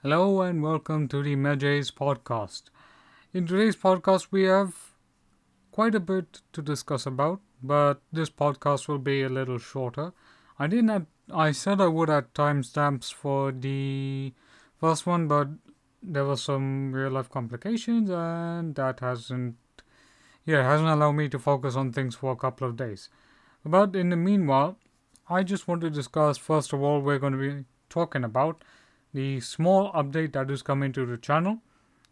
Hello and welcome to the Medjay's podcast. In today's podcast, we have quite a bit to discuss about, but this podcast will be a little shorter. I said I would add timestamps for the first one, but there were some real life complications, and that hasn't allowed me to focus on things for a couple of days. But in the meanwhile, I just want to discuss. First of all, we're going to be talking about the small update that is coming to the channel,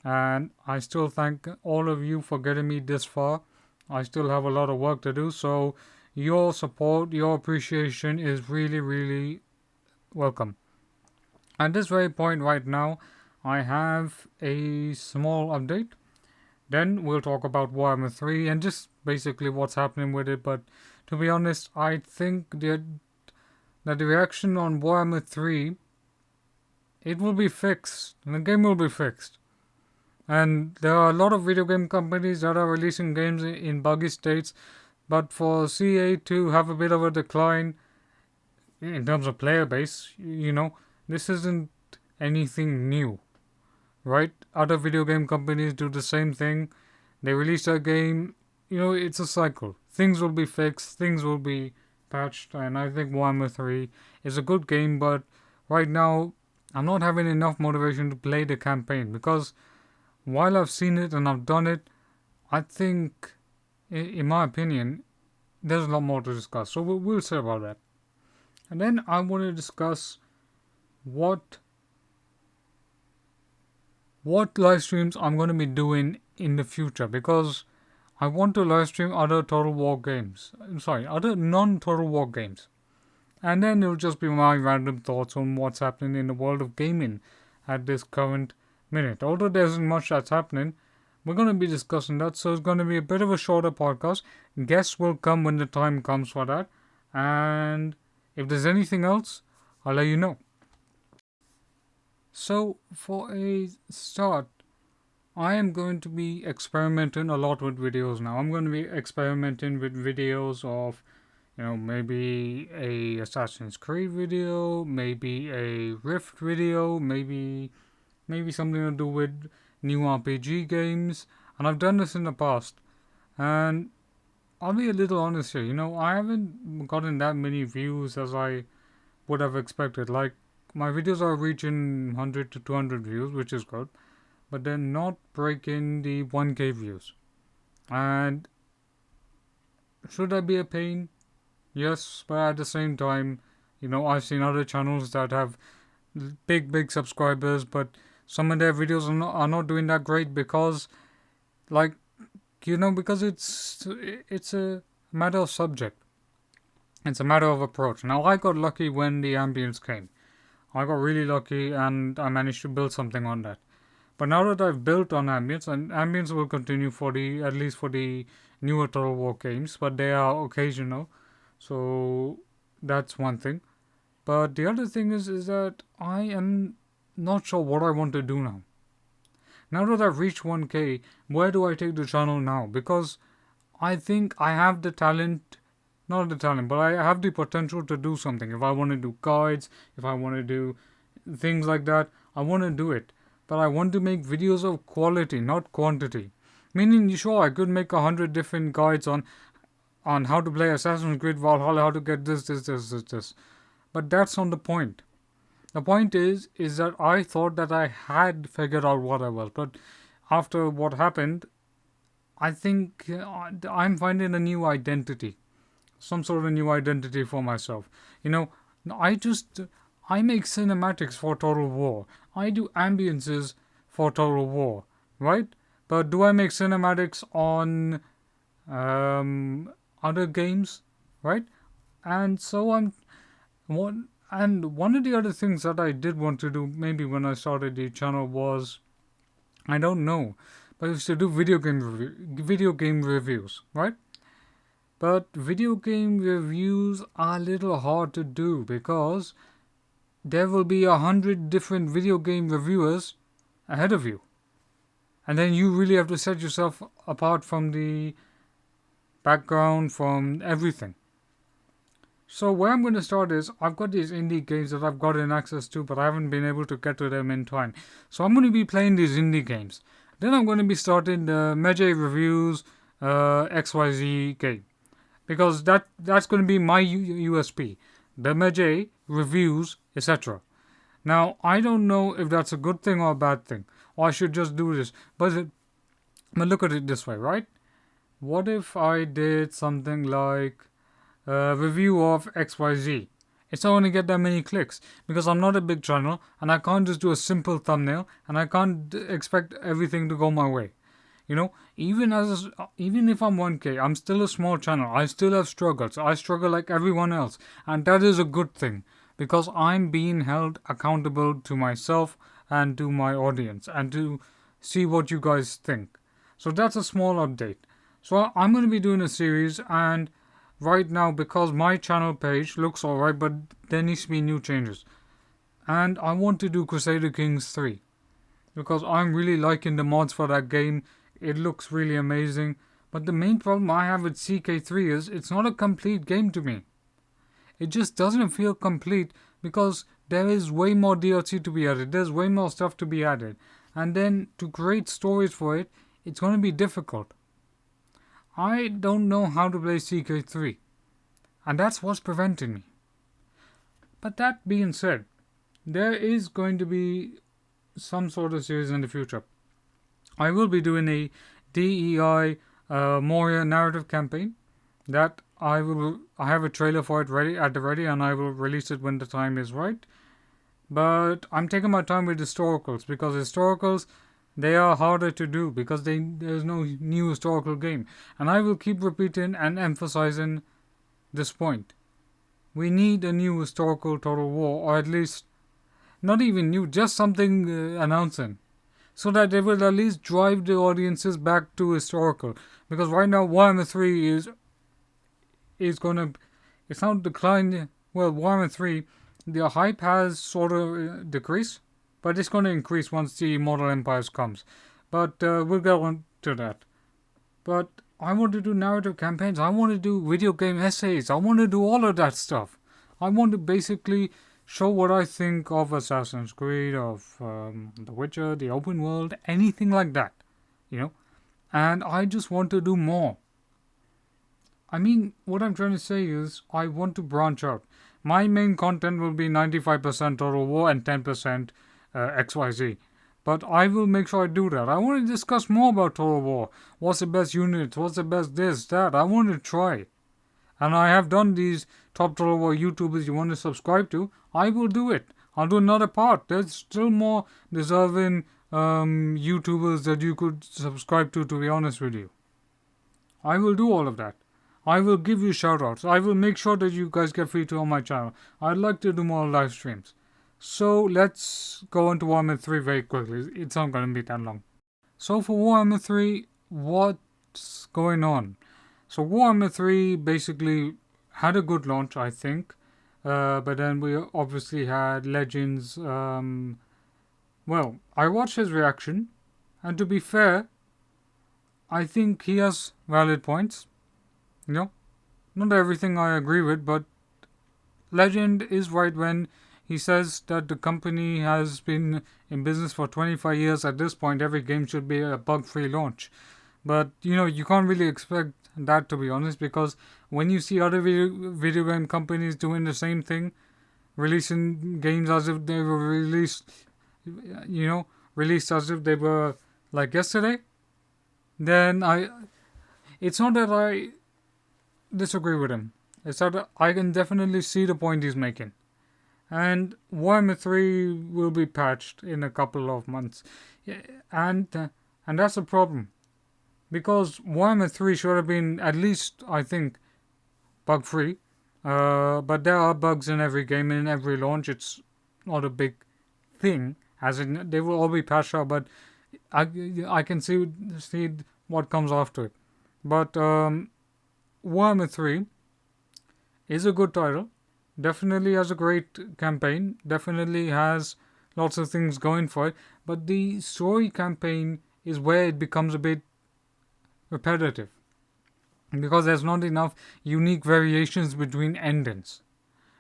and I still thank all of you for getting me this far. I still have a lot of work to do, so your support, your appreciation is really, really welcome. At this very point right now, I have a small update. Then we'll talk about Warhammer 3 and just basically what's happening with it. But to be honest, I think that the reaction on Warhammer 3, it will be fixed. The game will be fixed. And there are a lot of video game companies that are releasing games in buggy states, but for CA to have a bit of a decline in terms of player base, this isn't anything new, right? Other video game companies do the same thing. They release a game, it's a cycle. Things will be fixed, things will be patched, and I think Warhammer 3 is a good game, but right now I'm not having enough motivation to play the campaign because while I've seen it and I've done it, I think, in my opinion, there's a lot more to discuss. So we'll say about that. And then I want to discuss what live streams I'm going to be doing in the future, because I want to live stream other Total War games. Other non-Total War games. And then it'll just be my random thoughts on what's happening in the world of gaming at this current minute. Although there isn't much that's happening, we're going to be discussing that, so it's going to be a bit of a shorter podcast. Guests will come when the time comes for that, and if there's anything else, I'll let you know. So, for a start, I am going to be experimenting a lot with videos now. I'm going to be experimenting with videos of maybe a Assassin's Creed video, maybe a Rift video, maybe something to do with new RPG games. And I've done this in the past. And I'll be a little honest here. I haven't gotten that many views as I would have expected. Like, my videos are reaching 100 to 200 views, which is good. But they're not breaking the 1K views. And should I be a pain? Yes, but at the same time, I've seen other channels that have big subscribers, but some of their videos are not doing that great because, because it's a matter of subject. It's a matter of approach. Now, I got lucky when the ambience came. I got really lucky and I managed to build something on that. But now that I've built on ambience, and ambience will continue at least for the newer Total War games, but they are occasional. So that's one thing. But the other thing is that I am not sure what I want to do now. Now that I've reached 1K, where do I take the channel now? Because I think I have the talent, not the talent, but I have the potential to do something. If I want to do guides, if I want to do things like that, I want to do it. But I want to make videos of quality, not quantity. Meaning, sure, I could make 100 different guides on how to play Assassin's Creed Valhalla, how to get this. But that's not the point. The point is that I thought that I had figured out what I was. But after what happened, I think I'm finding a new identity. Some sort of new identity for myself. I make cinematics for Total War. I do ambiences for Total War, right? But do I make cinematics on other games, right? And so one of the other things that I did want to do, maybe when I started the channel, was, I don't know, but it's to do video game reviews, right? But video game reviews are a little hard to do because there will be 100 different video game reviewers ahead of you. And then you really have to set yourself apart from the background, from everything. So where I'm going to start is I've got these indie games that I've gotten access to, but I haven't been able to get to them in time. So I'm going to be playing these indie games. Then I'm going to be starting the Medjay reviews XYZ game, because that's going to be my USP. The Medjay reviews, etc. Now I don't know if that's a good thing or a bad thing, or I should just do this. But look at it this way, right? What if I did something like review of XYZ? It's not going to get that many clicks because I'm not a big channel and I can't just do a simple thumbnail and I can't expect everything to go my way. You know, even if I'm 1K, I'm still a small channel. I still have struggles. I struggle like everyone else, and that is a good thing because I'm being held accountable to myself and to my audience and to see what you guys think. So that's a small update. So I'm going to be doing a series, and right now, because my channel page looks alright, but there needs to be new changes. And I want to do Crusader Kings 3 because I'm really liking the mods for that game. It looks really amazing. But the main problem I have with CK3 is it's not a complete game to me. It just doesn't feel complete because there is way more DLC to be added. There's way more stuff to be added. And then to create stories for it, it's going to be difficult. I don't know how to play CK3. And that's what's preventing me. But that being said, there is going to be some sort of series in the future. I will be doing a DEI Moria narrative campaign that I have a trailer for it ready and I will release it when the time is right. But I'm taking my time with historicals because historicals, they are harder to do because there's no new historical game. And I will keep repeating and emphasizing this point. We need a new historical Total War, or at least not even new, just something announcing, so that they will at least drive the audiences back to historical. Because right now Warhammer 3 is gonna, it's not declined. Well, Warhammer 3, the hype has sort of decreased, but it's going to increase once the Immortal Empires comes. But we'll get on to that. But I want to do narrative campaigns. I want to do video game essays. I want to do all of that stuff. I want to basically show what I think of Assassin's Creed, of The Witcher, the open world, anything like that, you know. And I just want to do more. I mean, what I'm trying to say is I want to branch out. My main content will be 95% Total War and 10% XYZ. But I will make sure I do that. I want to discuss more about Total War. What's the best units? What's the best this, that? I want to try. And I have done these top Total War YouTubers you want to subscribe to. I will do it. I'll do another part. There's still more deserving YouTubers that you could subscribe to be honest with you. I will do all of that. I will give you shoutouts. I will make sure that you guys get free to on my channel. I'd like to do more live streams. So let's go into Warhammer 3 very quickly. It's not going to be that long. So for Warhammer 3, what's going on? So Warhammer 3 basically had a good launch, I think. But then we obviously had Legends. Well, I watched his reaction. And to be fair, I think he has valid points. You know, not everything I agree with, but Legend is right when he says that the company has been in business for 25 years. At this point, every game should be a bug-free launch. But, you know, you can't really expect that, to be honest, because when you see other video game companies doing the same thing, releasing games as if they were released as if they were like yesterday, then it's not that I disagree with him. It's that I can definitely see the point he's making. And Warhammer 3 will be patched in a couple of months. And that's a problem. Because Warhammer 3 should have been at least, I think, bug-free. But there are bugs in every game, in every launch. It's not a big thing. As in, they will all be patched out, but I can see what comes after it. But Warhammer 3 is a good title. Definitely has a great campaign. Definitely has lots of things going for it. But the story campaign is where it becomes a bit repetitive. Because there's not enough unique variations between endings.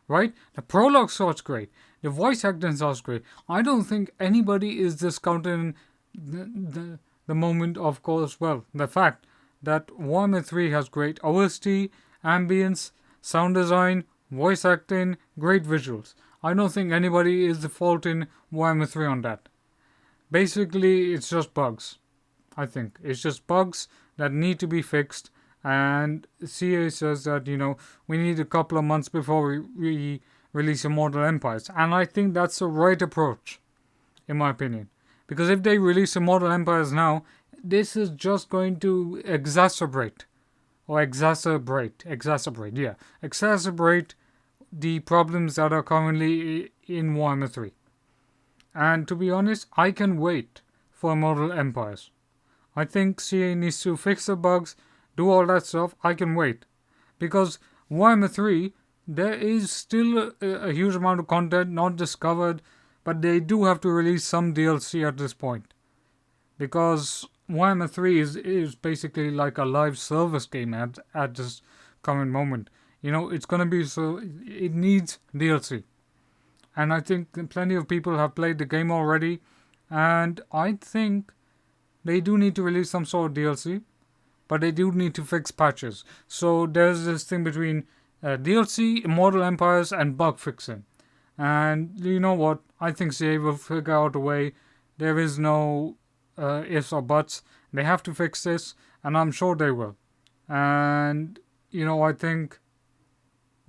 right? The prologue sounds great. The voice acting sounds great. I don't think anybody is discounting the moment, of course, well, the fact that Warhammer 3 has great OST, ambience, sound design, voice acting, great visuals. I don't think anybody is defaulting Warhammer 3 on that. Basically, it's just bugs. I think it's just bugs that need to be fixed. And CA says that, we need a couple of months before we release Immortal Empires. And I think that's the right approach, in my opinion. Because if they release Immortal Empires now, this is just going to exacerbate the problems that are currently in Warhammer 3. And to be honest, I can wait for Immortal Empires. I think CA needs to fix the bugs, do all that stuff. I can wait. Because Warhammer 3, there is still a huge amount of content not discovered, but they do have to release some DLC at this point. Because Warhammer 3 is basically like a live service game at this current moment. It's going to be so... It needs DLC. And I think plenty of people have played the game already. And I think they do need to release some sort of DLC. But they do need to fix patches. So there's this thing between DLC, Immortal Empires, and bug fixing. And you know what? I think CA will figure out a way. There is no ifs or buts. They have to fix this, and I'm sure they will. And, I think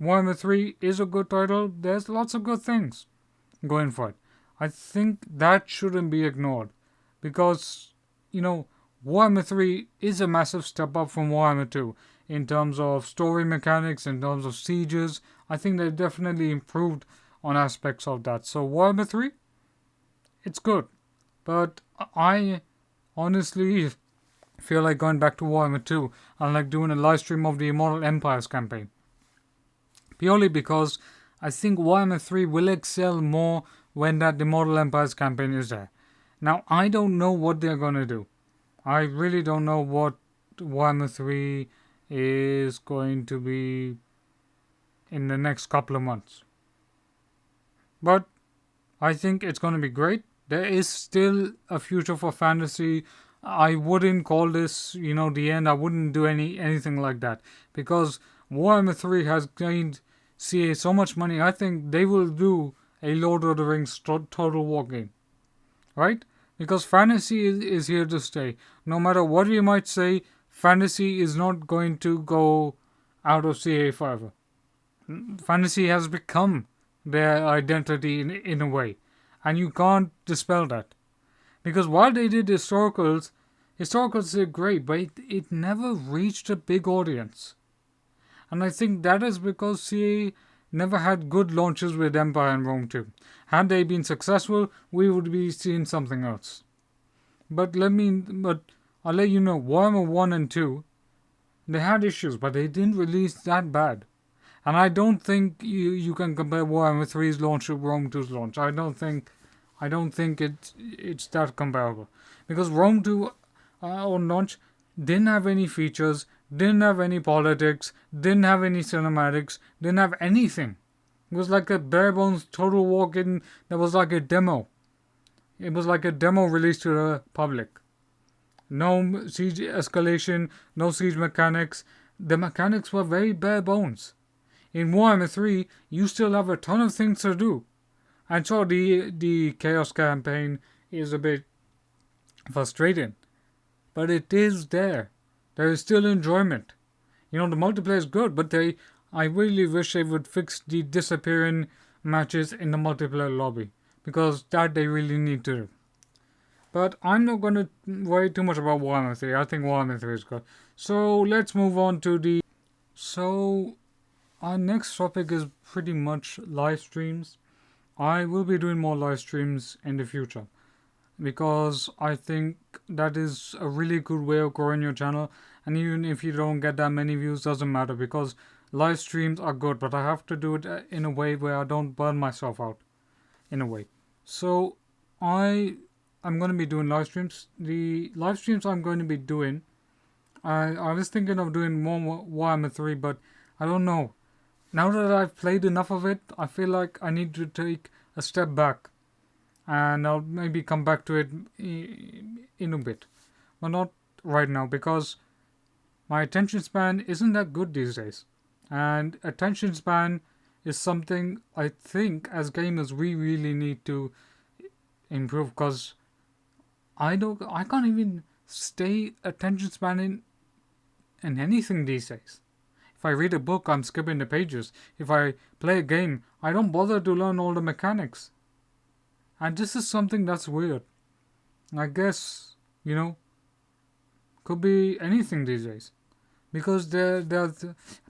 Warhammer 3 is a good title. There's lots of good things going for it. I think that shouldn't be ignored. Because, Warhammer 3 is a massive step up from Warhammer 2 in terms of story mechanics, in terms of sieges. I think they've definitely improved on aspects of that. So Warhammer 3, it's good. But I honestly feel like going back to Warhammer 2 and like doing a live stream of the Immortal Empires campaign. Purely because I think Warhammer 3 will excel more when that Immortal Empires campaign is there. Now, I don't know what they're going to do. I really don't know what Warhammer 3 is going to be in the next couple of months. But I think it's going to be great. There is still a future for fantasy. I wouldn't call this, the end. I wouldn't do anything like that. Because Warhammer 3 has gained CA so much money. I think they will do a Lord of the Rings Total War game. Right? Because fantasy is here to stay. No matter what you might say, fantasy is not going to go out of CA forever. Fantasy has become their identity in a way. And you can't dispel that. Because while they did historicals did great, but it never reached a big audience. And I think that is because CA never had good launches with Empire and Rome 2. Had they been successful, we would be seeing something else. But I'll let you know, Warhammer 1 and 2, they had issues, but they didn't release that bad. And I don't think you can compare Warhammer 3's launch with Rome 2's launch. I don't think it's that comparable. Because Rome 2 on launch didn't have any features, didn't have any politics, didn't have any cinematics, didn't have anything. It was like a bare bones Total War game that was like a demo. It was like a demo released to the public. No siege escalation, no siege mechanics. The mechanics were very bare bones. In Warhammer 3, you still have a ton of things to do. And so the Chaos campaign is a bit frustrating. But it is there. There is still enjoyment. The multiplayer is good, but I really wish they would fix the disappearing matches in the multiplayer lobby. Because that they really need to do. But I'm not going to worry too much about Warhammer 3. I think Warhammer 3 is good. So let's move on to our next topic is pretty much live streams. I will be doing more live streams in the future. Because I think that is a really good way of growing your channel. And even if you don't get that many views, doesn't matter. Because live streams are good. But I have to do it in a way where I don't burn myself out. In a way. So I'm going to be doing live streams. The live streams I'm going to be doing, I was thinking of doing more Warhammer 3, but I don't know. now that I've played enough of it, I feel like I need to take a step back, and I'll maybe come back to it in a bit, but not right now because my attention span isn't that good these days, and attention span is something I think as gamers we really need to improve, because I can't even stay attention span in anything these days. If I read a book, I'm skipping the pages. If I play a game, I don't bother to learn all the mechanics. And this is something that's weird. I guess, could be anything these days. Because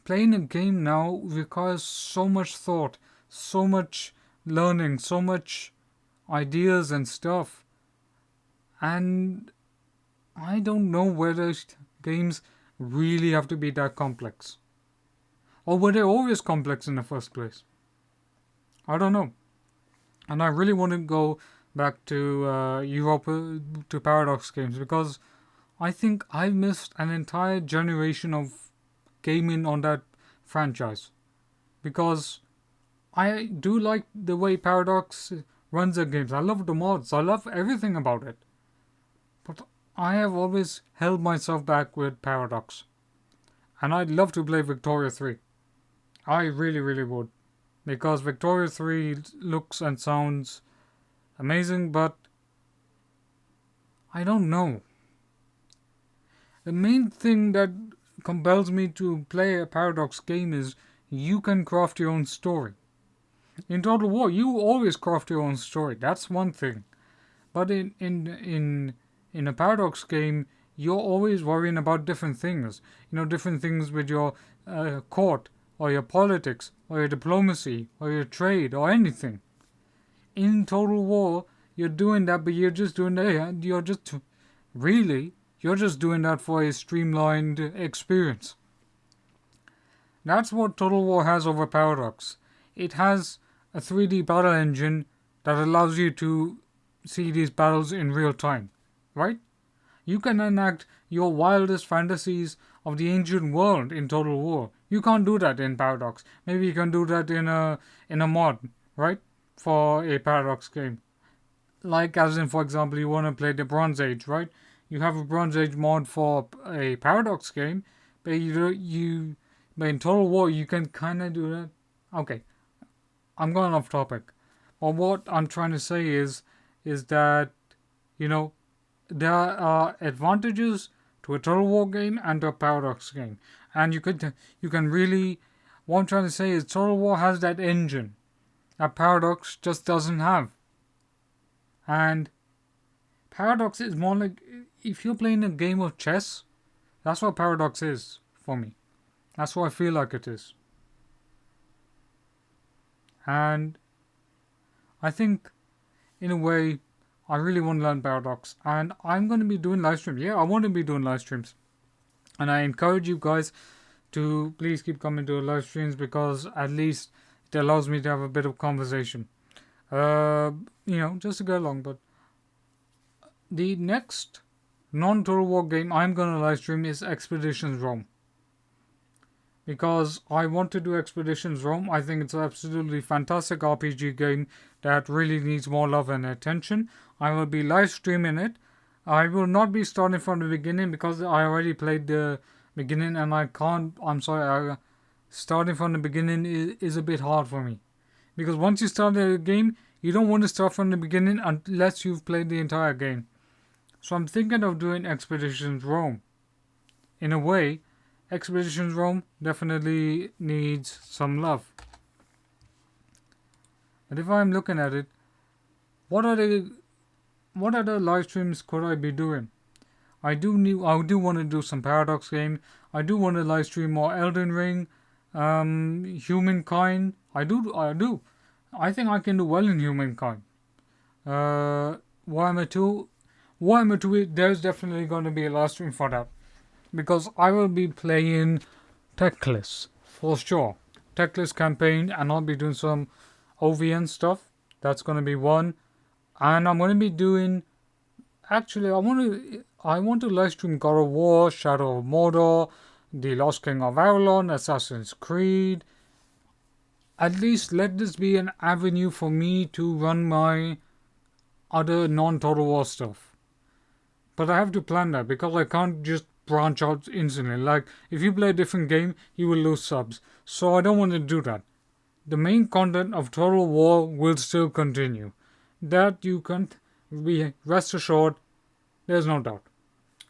playing a game now requires so much thought, so much learning, so much ideas and stuff. And I don't know whether games really have to be that complex. Or were they always complex in the first place? I don't know. And I really want to go back to Europe, to Paradox games, because I think I missed an entire generation of gaming on that franchise. Because I do like the way Paradox runs their games. I love the mods. I love everything about it. But I have always held myself back with Paradox. And I'd love to play Victoria 3. I really, really would. Because Victoria 3 looks and sounds amazing, but I don't know. The main thing that compels me to play a Paradox game is you can craft your own story. In Total War, you always craft your own story. That's one thing. But in a Paradox game, you're always worrying about different things. Different things with your court, or your politics, or your diplomacy, or your trade, or anything. In Total War, you're doing that, but you're just doing that. You're just doing that for a streamlined experience. That's what Total War has over Paradox. It has a 3D battle engine that allows you to see these battles in real time, right? You can enact your wildest fantasies of the ancient world in Total War. You can't do that in Paradox. Maybe you can do that in a mod, right? For a Paradox game. Like, as in, for example, you want to play the Bronze Age, right? You have a Bronze Age mod for a Paradox game, but but in Total War you can kind of do that. Okay, I'm going off topic. But what I'm trying to say is that there are advantages to a Total War game and to a Paradox game, and you can really. What I'm trying to say is Total War has that engine that Paradox just doesn't have, and Paradox is more like if you're playing a game of chess. That's what Paradox is for me. That's what I feel like it is, and I think in a way I really want to learn Paradox, and I'm going to be doing live streams. Yeah, I want to be doing live streams, and I encourage you guys to please keep coming to live streams, because at least it allows me to have a bit of conversation. Just to go along. But the next non-Total War game I'm going to live stream is Expeditions Rome, because I want to do Expeditions Rome. I think it's an absolutely fantastic RPG game that really needs more love and attention. I will be live streaming it. I will not be starting from the beginning because I already played the beginning and I can't. I'm sorry. Starting from the beginning is a bit hard for me, because once you start the game, you don't want to start from the beginning unless you've played the entire game. So I'm thinking of doing Expeditions Rome. In a way, Expeditions Rome definitely needs some love. But if I'm looking at it, what other live streams could I be doing? I do want to do some Paradox game. I do want to live stream more Elden Ring, Humankind. I do. I think I can do well in Humankind. Warhammer 2. Warhammer 2, there's definitely going to be a live stream for that, because I will be playing Techless for sure. Techless campaign, and I'll be doing some OVN stuff. That's going to be one. And I'm going to be doing. Actually, I want to live stream God of War, Shadow of Mordor, The Lost King of Avalon, Assassin's Creed. at least let this be an avenue for me to run my other non-Total War stuff. But I have to plan that because I can't just branch out instantly. Like, if you play a different game, you will lose subs. So I don't want to do that. The main content of Total War will still continue. That you can be rest assured, there's no doubt.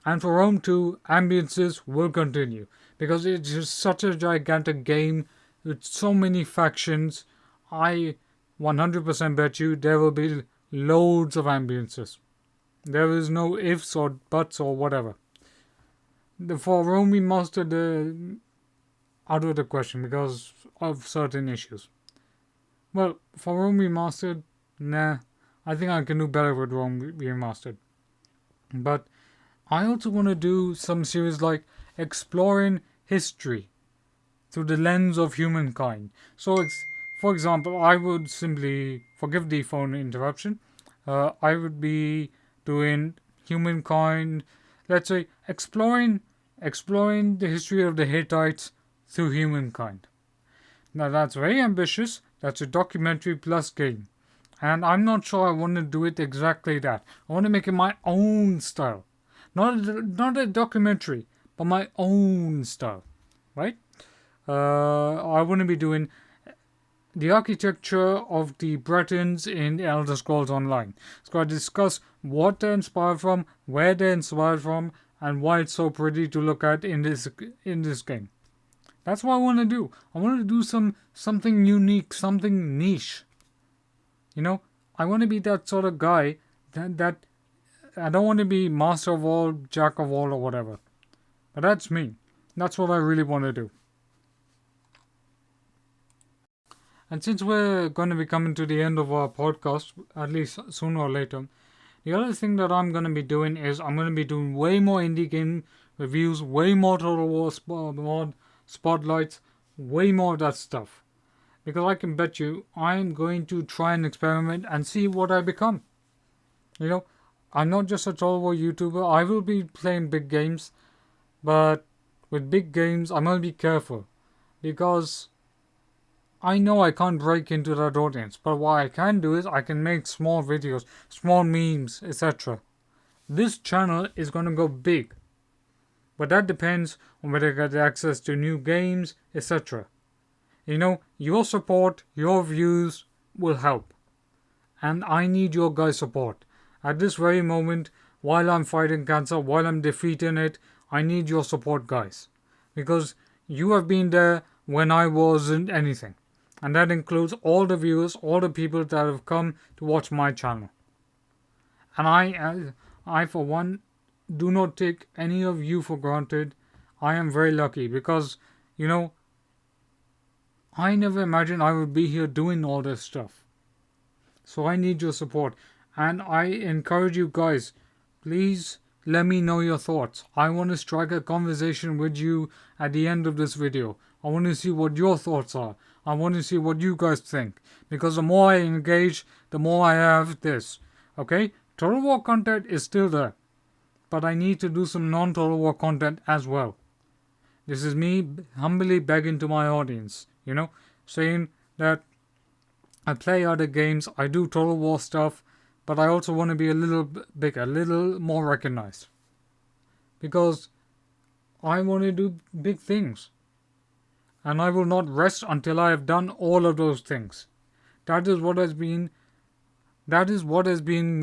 And for Rome 2, ambiences will continue. Because it's just such a gigantic game with so many factions. I 100% bet you there will be loads of ambiences. There is no ifs or buts or whatever. For Rome Remastered, out of the question because of certain issues. Well, for Rome Remastered, nah, I think I can do better with Rome Remastered. But I also want to do some series like exploring history through the lens of humankind. So, for example, I would simply, forgive the phone interruption, I would be doing humankind, let's say, exploring the history of the Hittites through humankind. Now that's very ambitious. That's a documentary plus game. And I'm not sure I want to do it exactly that. I want to make it my own style. Not a documentary, but my own style. Right? I want to be doing the architecture of the Bretons in Elder Scrolls Online. So I discuss what they're inspired from, where they're inspired from, and why it's so pretty to look at in this game. That's what I want to do. I want to do something unique, something niche. You know, I want to be that sort of guy that I don't want to be master of all, jack of all, or whatever. But that's me. That's what I really want to do. And since we're going to be coming to the end of our podcast, at least sooner or later, the other thing that I'm going to be doing is I'm going to be doing way more indie game reviews, way more Total War spotlights, way more of that stuff. Because I can bet you I'm going to try and experiment and see what I become. You know, I'm not just a Total War YouTuber. I will be playing big games. But with big games, I'm going to be careful. Because I know I can't break into that audience. But what I can do is I can make small videos, small memes, etc. This channel is going to go big. But that depends on whether I get access to new games, etc. You know, your support, your views will help. And I need your guys' support. At this very moment, while I'm fighting cancer, while I'm defeating it, I need your support, guys. Because you have been there when I wasn't anything. And that includes all the viewers, all the people that have come to watch my channel. And I for one, do not take any of you for granted. I am very lucky because, you know, I never imagined I would be here doing all this stuff. So I need your support. And I encourage you guys, please let me know your thoughts. I want to strike a conversation with you at the end of this video. I want to see what your thoughts are. I want to see what you guys think. Because the more I engage, the more I have this. Okay? Total War content is still there. But I need to do some non-Total War content as well. This is me humbly begging to my audience, you know, saying that I play other games, I do Total War stuff, but I also want to be a little bigger, a little more recognized. Because I want to do big things. And I will not rest until I have done all of those things. That is what has been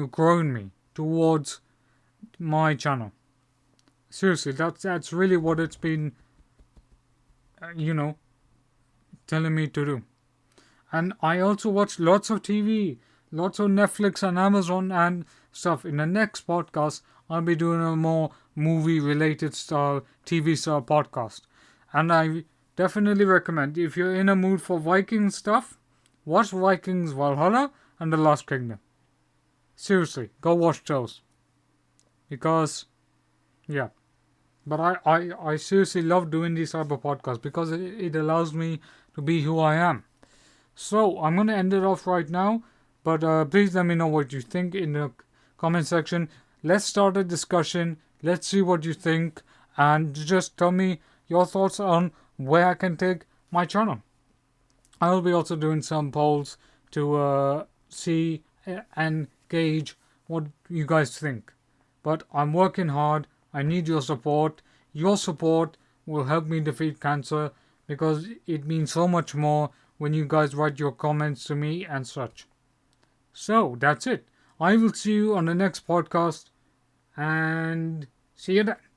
growing me towards my channel. Seriously, that's really what it's been, telling me to do. And I also watch lots of TV, lots of Netflix and Amazon and stuff. In the next podcast, I'll be doing a more movie-related style, TV style podcast. And I definitely recommend, if you're in a mood for Viking stuff, watch Vikings Valhalla and The Last Kingdom. Seriously, go watch those. Because, yeah. But I seriously love doing these type of podcasts because it allows me to be who I am. So, I'm going to end it off right now. But please let me know what you think in the comment section. Let's start a discussion. Let's see what you think. And just tell me your thoughts on where I can take my channel. I'll be also doing some polls to see and gauge what you guys think. But I'm working hard. I need your support. Your support will help me defeat cancer because it means so much more when you guys write your comments to me and such. So that's it. I will see you on the next podcast and see you then.